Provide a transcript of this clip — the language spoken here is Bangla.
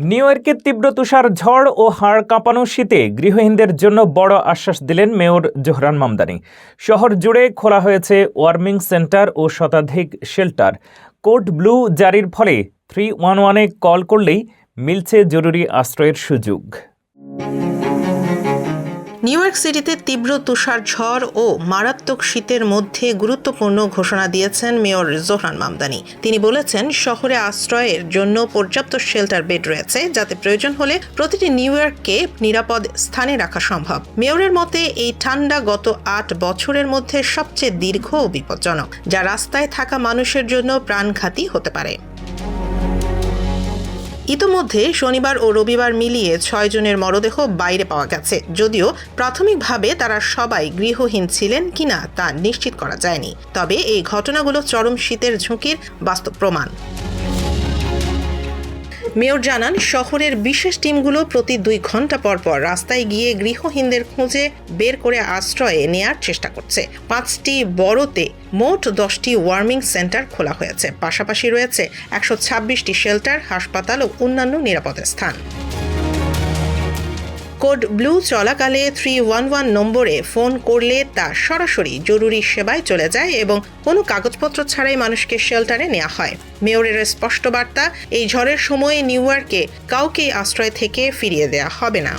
নিউ ইয়র্কের তীব্র তুষার ঝড় ও হাড় কাঁপানো শীতে গৃহহীনদের জন্য বড় আশ্বাস দিলেন মেয়র জোহরান মামদানি। শহর জুড়ে খোলা হয়েছে ওয়ার্মিং সেন্টার ও শতাধিক শেল্টার। কোড ব্লু জারির ফলে 311-এ কল করলেই মিলছে জরুরি আশ্রয়ের সুযোগ। নিউ ইয়র্ক সিটিতে তীব্র তুষার ঝড় ও মারাত্মক শীতের মধ্যে গুরুত্বপূর্ণ ঘোষণা দিয়েছেন মেয়র জোহরান মামদানি। তিনি বলেছেন, শহরে আশ্রয়ের জন্য পর্যাপ্ত শেল্টার বেড রয়েছে, যাতে প্রয়োজন হলে প্রতিটি নিউ ইয়র্ককে নিরাপদ স্থানে রাখা সম্ভব। মেয়রের মতে, এই ঠান্ডা গত 8 বছরের মধ্যে সবচেয়ে দীর্ঘ ও বিপজ্জনক, যা রাস্তায় থাকা মানুষের জন্য প্রাণঘাতী হতে পারে। ইতোমধ্যে শনিবার ও রবিবার মিলিয়ে 6 জনের মরদেহ বাইরে পাওয়া গেছে, যদিও প্রাথমিকভাবে তারা সবাই গৃহহীন ছিলেন কিনা তা নিশ্চিত করা যায়নি। তবে এই ঘটনাগুলো চরম শীতের ঝুঁকির বাস্তব প্রমাণ। মেয়র জানান, শহরের বিশেষ টিমগুলো প্রতি 2 ঘন্টা পর পর রাস্তায় গিয়ে গৃহহীনদের খুঁজে বের করে আশ্রয়ে নেয়ার চেষ্টা করছে। 5টি বড়তে মোট 10টি ওয়ার্মিং সেন্টার খোলা হয়েছে। পাশাপাশি রয়েছে 126টি শেল্টার, হাসপাতাল ও অন্যান্য নিরাপদ স্থান। কোড ব্লু চলাকালে 311 নম্বরে ফোন করলে তা সরাসরি জরুরি সেবায় চলে যায় এবং কোনো কাগজপত্র ছাড়াই মানুষকে শেল্টারে নেওয়া হয়। মেয়রের স্পষ্ট বার্তা, এই ঝড়ের সময়ে নিউ ইয়র্কে কাউকেই আশ্রয় থেকে ফিরিয়ে দেওয়া হবে না।